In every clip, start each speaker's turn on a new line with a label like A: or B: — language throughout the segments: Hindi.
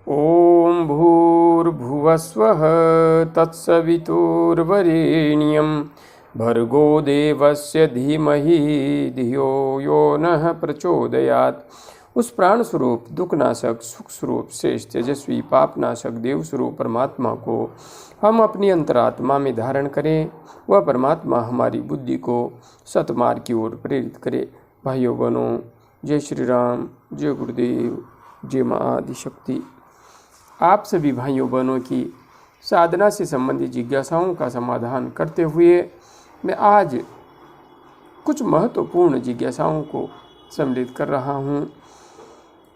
A: ॐ भूर्भुवस्वः तत्सवितुर्वरेण्यं भर्गो देवस्य धीमहि धियो यो नः प्रचोदयात्। उस प्राण स्वरूप दुखनाशक सुख स्वरूप श्रेष्ठ तेजस्वी पापनाशक देव स्वरूप परमात्मा को हम अपनी अंतरात्मा में धारण करें। वह परमात्मा हमारी बुद्धि को सतमार्ग की ओर प्रेरित करे। भाइयों बहनों, जय श्री राम, जय गुरुदेव, जय माँ आदिशक्ति। आप सभी भाइयों बहनों की साधना से संबंधित जिज्ञासाओं का समाधान करते हुए मैं आज कुछ महत्वपूर्ण जिज्ञासाओं को सम्मिलित कर रहा हूँ।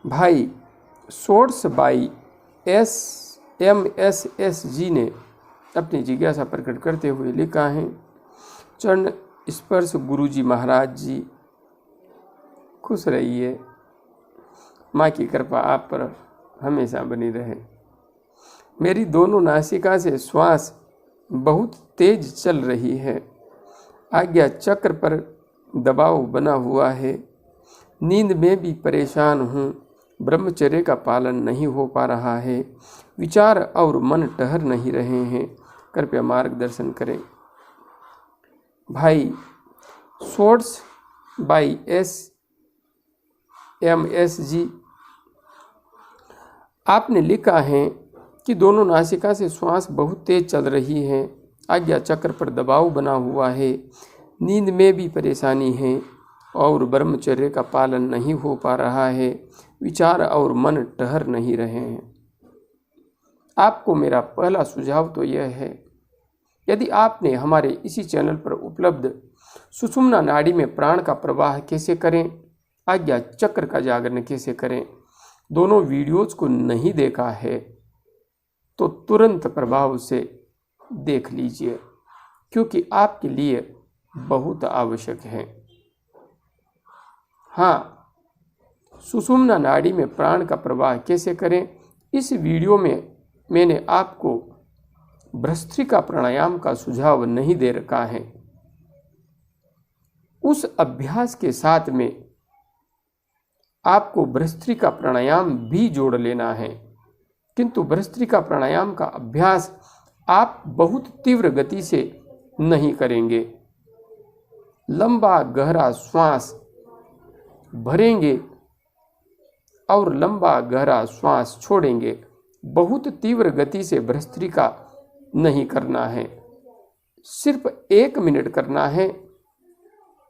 A: भाई सोर्स बाई SMS जी ने अपनी जिज्ञासा प्रकट करते हुए लिखा है, चरण स्पर्श गुरुजी महाराज जी, खुश रहिए, माँ की कृपा आप पर हमेशा बनी रहे। मेरी दोनों नासिका से श्वास बहुत तेज चल रही है। आज्ञा चक्र पर दबाव बना हुआ है। नींद में भी परेशान हूँ। ब्रह्मचर्य का पालन नहीं हो पा रहा है। विचार और मन ठहर नहीं रहे हैं। कृपया मार्गदर्शन करें। भाई सोर्स बाई SMS जी, आपने लिखा है कि दोनों नासिका से श्वास बहुत तेज चल रही है। आज्ञा चक्र पर दबाव बना हुआ है। नींद में भी परेशानी है और ब्रह्मचर्य का पालन नहीं हो पा रहा है। विचार और मन ठहर नहीं रहे हैं। आपको मेरा पहला सुझाव तो यह है, यदि आपने हमारे इसी चैनल पर उपलब्ध सुषुम्ना नाड़ी में प्राण का प्रवाह कैसे करें, आज्ञा चक्र का जागरण कैसे करें, दोनों वीडियोज को नहीं देखा है तो तुरंत प्रभाव से देख लीजिए, क्योंकि आपके लिए बहुत आवश्यक है। हाँ, सुषुम्ना नाड़ी में प्राण का प्रवाह कैसे करें, इस वीडियो में मैंने आपको भस्त्रिका प्राणायाम का सुझाव नहीं दे रखा है। उस अभ्यास के साथ में आपको भस्त्रिका प्राणायाम भी जोड़ लेना है, किंतु भस्त्रिका प्राणायाम का अभ्यास आप बहुत तीव्र गति से नहीं करेंगे। लंबा गहरा श्वास भरेंगे और लंबा गहरा श्वास छोड़ेंगे। बहुत तीव्र गति से भस्त्रिका नहीं करना है। सिर्फ 1 मिनट करना है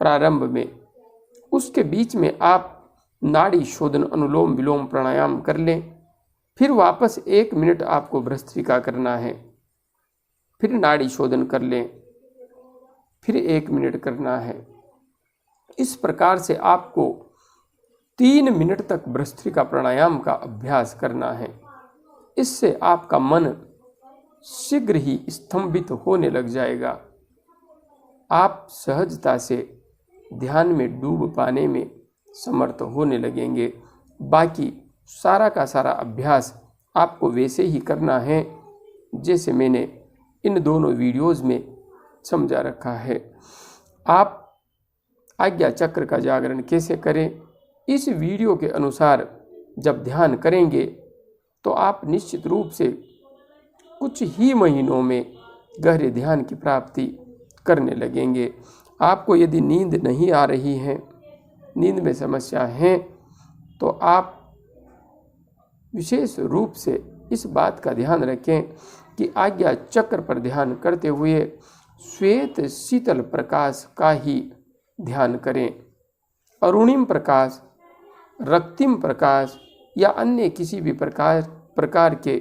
A: प्रारंभ में। उसके बीच में आप नाड़ी शोधन अनुलोम विलोम प्राणायाम कर लें। फिर वापस 1 मिनट आपको भस्त्रिका करना है। फिर नाड़ी शोधन कर लें। फिर 1 मिनट करना है। इस प्रकार से आपको 3 मिनट तक भस्त्रिका प्राणायाम का अभ्यास करना है। इससे आपका मन शीघ्र ही स्तंभित होने लग जाएगा। आप सहजता से ध्यान में डूब पाने में समर्थ होने लगेंगे। बाकी सारा का सारा अभ्यास आपको वैसे ही करना है जैसे मैंने इन दोनों वीडियोज़ में समझा रखा है। आप आज्ञा चक्र का जागरण कैसे करें, इस वीडियो के अनुसार जब ध्यान करेंगे तो आप निश्चित रूप से कुछ ही महीनों में गहरे ध्यान की प्राप्ति करने लगेंगे। आपको यदि नींद नहीं आ रही है, नींद में समस्या है, तो आप विशेष रूप से इस बात का ध्यान रखें कि आज्ञा चक्र पर ध्यान करते हुए श्वेत शीतल प्रकाश का ही ध्यान करें। अरुणिम प्रकाश, रक्तिम प्रकाश या अन्य किसी भी प्रकार के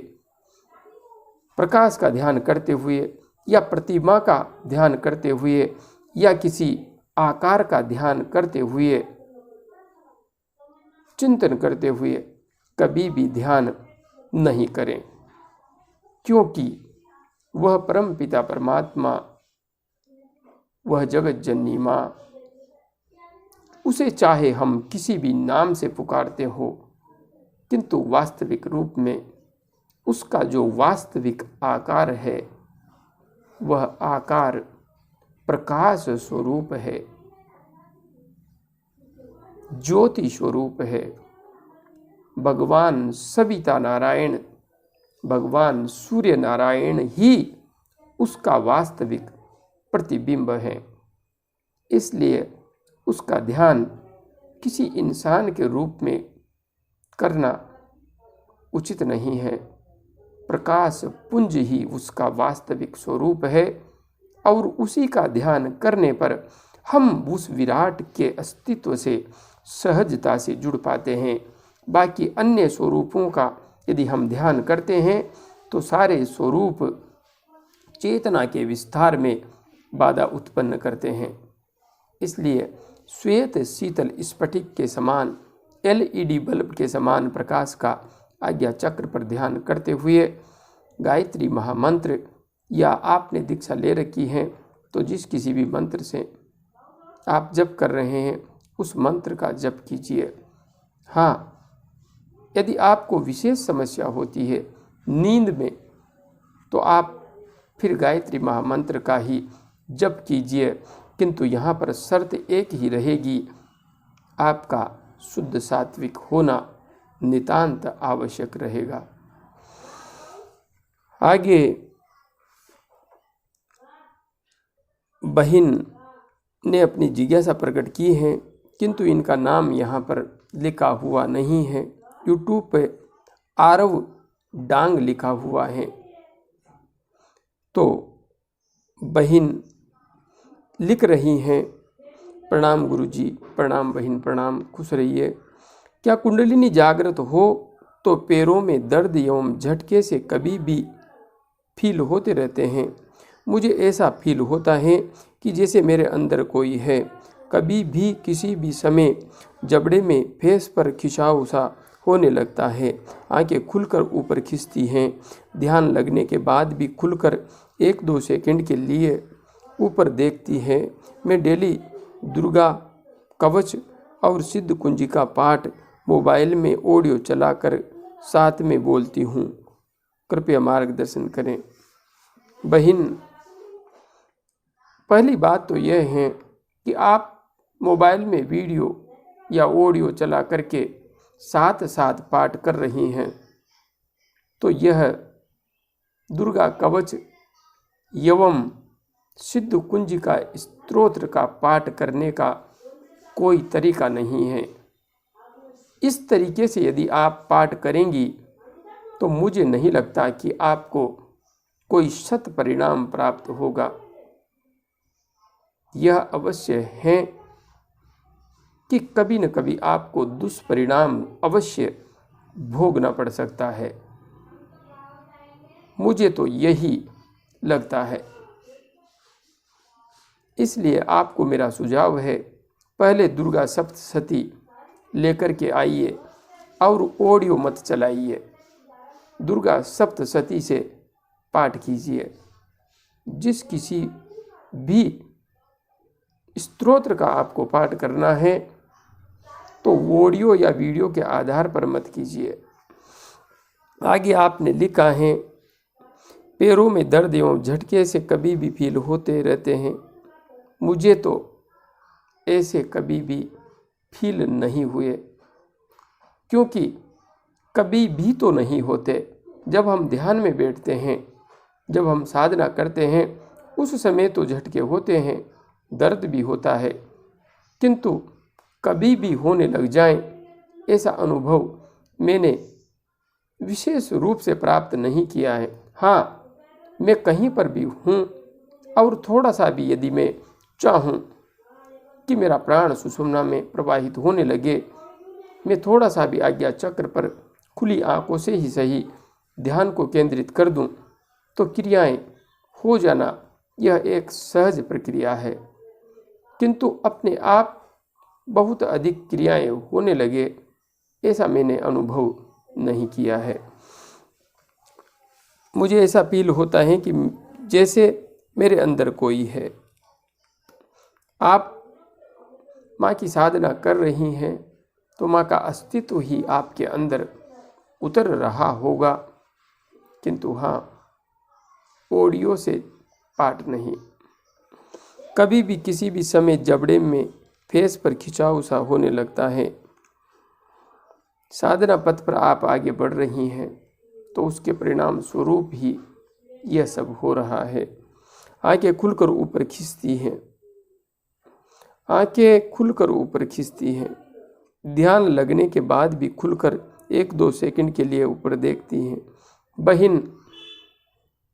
A: प्रकाश का ध्यान करते हुए या प्रतिमा का ध्यान करते हुए या किसी आकार का ध्यान करते हुए, चिंतन करते हुए कभी भी ध्यान नहीं करें, क्योंकि वह परम पिता परमात्मा, वह जगत जननी माँ, उसे चाहे हम किसी भी नाम से पुकारते हो, किंतु वास्तविक रूप में उसका जो वास्तविक आकार है वह आकार प्रकाश स्वरूप है, ज्योति स्वरूप है। भगवान सविता नारायण भगवान सूर्य नारायण ही उसका वास्तविक प्रतिबिंब है। इसलिए उसका ध्यान किसी इंसान के रूप में करना उचित नहीं है। प्रकाश पुंज ही उसका वास्तविक स्वरूप है और उसी का ध्यान करने पर हम उस विराट के अस्तित्व से सहजता से जुड़ पाते हैं। बाकी अन्य स्वरूपों का यदि हम ध्यान करते हैं तो सारे स्वरूप चेतना के विस्तार में बाधा उत्पन्न करते हैं। इसलिए श्वेत शीतल स्फटिक के समान LED बल्ब के समान प्रकाश का आज्ञा चक्र पर ध्यान करते हुए गायत्री महामंत्र, या आपने दीक्षा ले रखी है तो जिस किसी भी मंत्र से आप जप कर रहे हैं उस मंत्र का जप कीजिए। हाँ, यदि आपको विशेष समस्या होती है नींद में तो आप फिर गायत्री महामंत्र का ही जप कीजिए, किंतु यहाँ पर शर्त एक ही रहेगी, आपका शुद्ध सात्विक होना नितांत आवश्यक रहेगा। आगे बहन ने अपनी जिज्ञासा प्रकट की है, किंतु इनका नाम यहाँ पर लिखा हुआ नहीं है। यूट्यूब पे आरव डांग लिखा हुआ है। तो बहन लिख रही हैं, प्रणाम गुरुजी, प्रणाम बहन, प्रणाम, खुश रहिए। क्या कुंडलिनी जागृत हो तो पैरों में दर्द एवं झटके से कभी भी फील होते रहते हैं? मुझे ऐसा फील होता है कि जैसे मेरे अंदर कोई है। कभी भी किसी भी समय जबड़े में फेस पर खिंचाव सा होने लगता है। आंखें खुलकर ऊपर खिंचती हैं। ध्यान लगने के बाद भी खुलकर 1-2 सेकंड के लिए ऊपर देखती है। मैं डेली दुर्गा कवच और सिद्ध कुंजी का पाठ मोबाइल में ऑडियो चलाकर साथ में बोलती हूँ। कृपया मार्गदर्शन करें। बहन, पहली बात तो यह है कि आप मोबाइल में वीडियो या ऑडियो चला करके साथ साथ पाठ कर रही हैं, तो यह दुर्गा कवच एवं सिद्ध कुंज का स्तोत्र का पाठ करने का कोई तरीका नहीं है। इस तरीके से यदि आप पाठ करेंगी तो मुझे नहीं लगता कि आपको कोई शत परिणाम प्राप्त होगा। यह अवश्य है कि कभी न कभी आपको दुष्परिणाम अवश्य भोगना पड़ सकता है। मुझे तो यही लगता है। इसलिए आपको मेरा सुझाव है, पहले दुर्गा सप्तशती लेकर के आइए और ऑडियो मत चलाइए। दुर्गा सप्तशती से पाठ कीजिए। जिस किसी भी स्तोत्र का आपको पाठ करना है तो ऑडियो या वीडियो के आधार पर मत कीजिए। आगे आपने लिखा है, पैरों में दर्द एवं झटके से कभी भी फील होते रहते हैं। मुझे तो ऐसे कभी भी फील नहीं हुए, क्योंकि कभी भी तो नहीं होते। जब हम ध्यान में बैठते हैं, जब हम साधना करते हैं, उस समय तो झटके होते हैं, दर्द भी होता है, किंतु कभी भी होने लग जाएं ऐसा अनुभव मैंने विशेष रूप से प्राप्त नहीं किया है। हाँ, मैं कहीं पर भी हूँ और थोड़ा सा भी यदि मैं चाहूँ कि मेरा प्राण सुषुम्ना में प्रवाहित होने लगे, मैं थोड़ा सा भी आज्ञा चक्र पर खुली आंखों से ही सही ध्यान को केंद्रित कर दूं, तो क्रियाएं हो जाना यह एक सहज प्रक्रिया है। किंतु अपने आप बहुत अधिक क्रियाएं होने लगे, ऐसा मैंने अनुभव नहीं किया है। मुझे ऐसा फील होता है कि जैसे मेरे अंदर कोई है। आप माँ की साधना कर रही हैं तो माँ का अस्तित्व ही आपके अंदर उतर रहा होगा, किंतु हाँ, ऑडियो से पाठ नहीं। कभी भी किसी भी समय जबड़े में फेस पर खिंचाव सा होने लगता है। साधना पथ पर आप आगे बढ़ रही हैं तो उसके परिणाम स्वरूप ही यह सब हो रहा है। आंखें खुलकर ऊपर खींचती हैं, आंखें खुलकर ऊपर खींचती हैं, ध्यान लगने के बाद भी खुलकर 1-2 सेकंड के लिए ऊपर देखती हैं। बहन,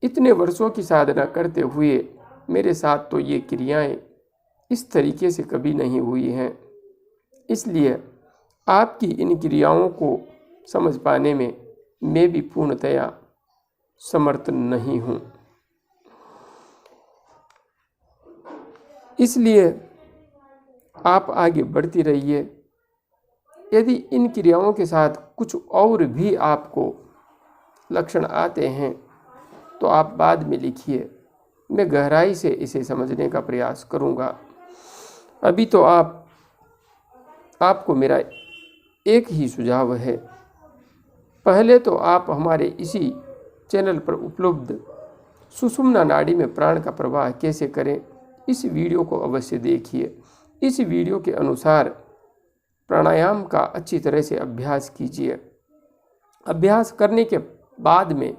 A: इतने वर्षों की साधना करते हुए मेरे साथ तो ये क्रियाएं इस तरीके से कभी नहीं हुई हैं, इसलिए आपकी इन क्रियाओं को समझ पाने में मैं भी पूर्णतया समर्थ नहीं हूँ। इसलिए आप आगे बढ़ती रहिए। यदि इन क्रियाओं के साथ कुछ और भी आपको लक्षण आते हैं तो आप बाद में लिखिए, मैं गहराई से इसे समझने का प्रयास करूँगा। अभी तो आपको मेरा एक ही सुझाव है, पहले तो आप हमारे इसी चैनल पर उपलब्ध सुषुम्ना नाड़ी में प्राण का प्रवाह कैसे करें, इस वीडियो को अवश्य देखिए। इस वीडियो के अनुसार प्राणायाम का अच्छी तरह से अभ्यास कीजिए। अभ्यास करने के बाद में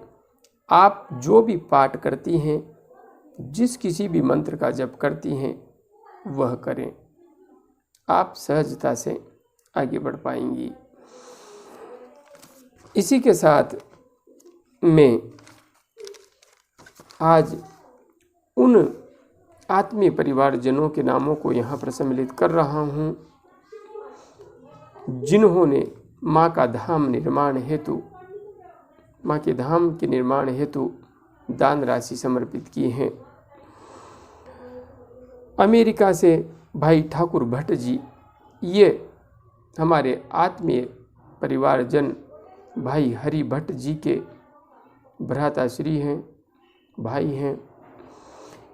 A: आप जो भी पाठ करती हैं, जिस किसी भी मंत्र का जप करती हैं, वह करें। आप सहजता से आगे बढ़ पाएंगी। इसी के साथ मैं आज उन आत्मीय परिवारजनों के नामों को यहाँ पर सम्मिलित कर रहा हूँ जिन्होंने माँ का धाम निर्माण हेतु, माँ के धाम के निर्माण हेतु दान राशि समर्पित की हैं। अमेरिका से भाई ठाकुर भट्ट जी, ये हमारे आत्मीय परिवारजन भाई हरि भट्ट जी के भ्राताश्री हैं, भाई हैं।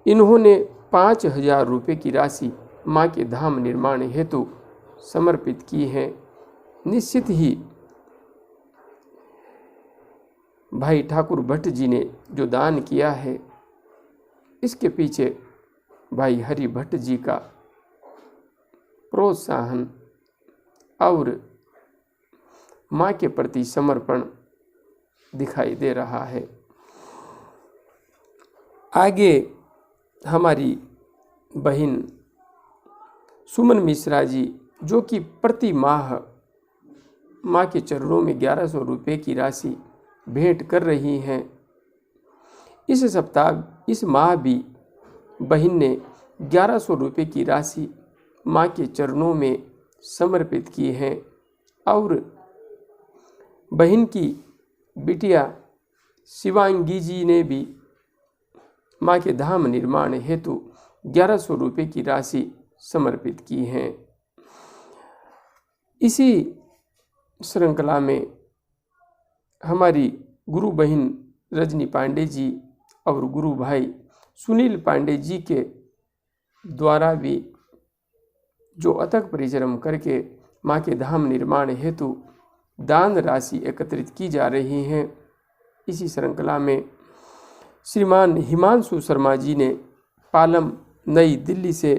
A: इन्होंने 5,000 रुपये की राशि माँ के धाम निर्माण हेतु समर्पित की है। निश्चित ही भाई ठाकुर भट्ट जी ने जो दान किया है, इसके पीछे भाई हरि भट्ट जी का प्रोत्साहन और माँ के प्रति समर्पण दिखाई दे रहा है। आगे हमारी बहन सुमन मिश्रा जी, जो कि प्रति माह माँ के चरणों में 1100 रुपये की राशि भेंट कर रही हैं, इस सप्ताह, इस माह भी बहन ने 1100 रुपये की राशि माँ के चरणों में समर्पित की है। और बहन की बिटिया शिवांगी जी ने भी माँ के धाम निर्माण हेतु 1100 रुपये की राशि समर्पित की है। इसी श्रृंखला में हमारी गुरु बहन रजनी पांडे जी और गुरु भाई सुनील पांडे जी के द्वारा भी जो अथक परिश्रम करके माँ के धाम निर्माण हेतु दान राशि एकत्रित की जा रही है, इसी श्रृंखला में श्रीमान हिमांशु शर्मा जी ने पालम नई दिल्ली से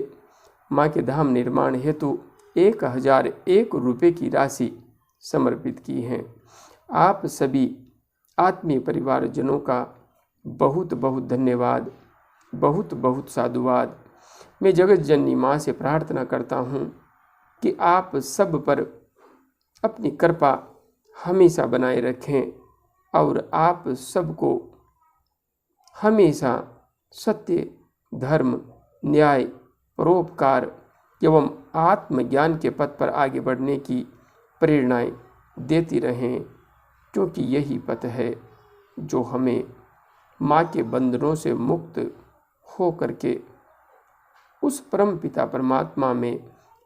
A: माँ के धाम निर्माण हेतु 1001 रुपये की राशि समर्पित की है। आप सभी आत्मीय परिवारजनों का बहुत बहुत धन्यवाद, बहुत बहुत साधुवाद। मैं जगत जननी माँ से प्रार्थना करता हूँ कि आप सब पर अपनी कृपा हमेशा बनाए रखें और आप सबको हमेशा सत्य, धर्म, न्याय, परोपकार एवं आत्मज्ञान के पथ पर आगे बढ़ने की प्रेरणाएं देती रहें, क्योंकि यही पथ है जो हमें माँ के बंधनों से मुक्त हो करके उस परम पिता परमात्मा में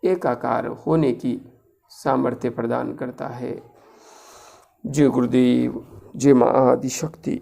A: एकाकार होने की सामर्थ्य प्रदान करता है। जय गुरुदेव, जय माँ आदि शक्ति।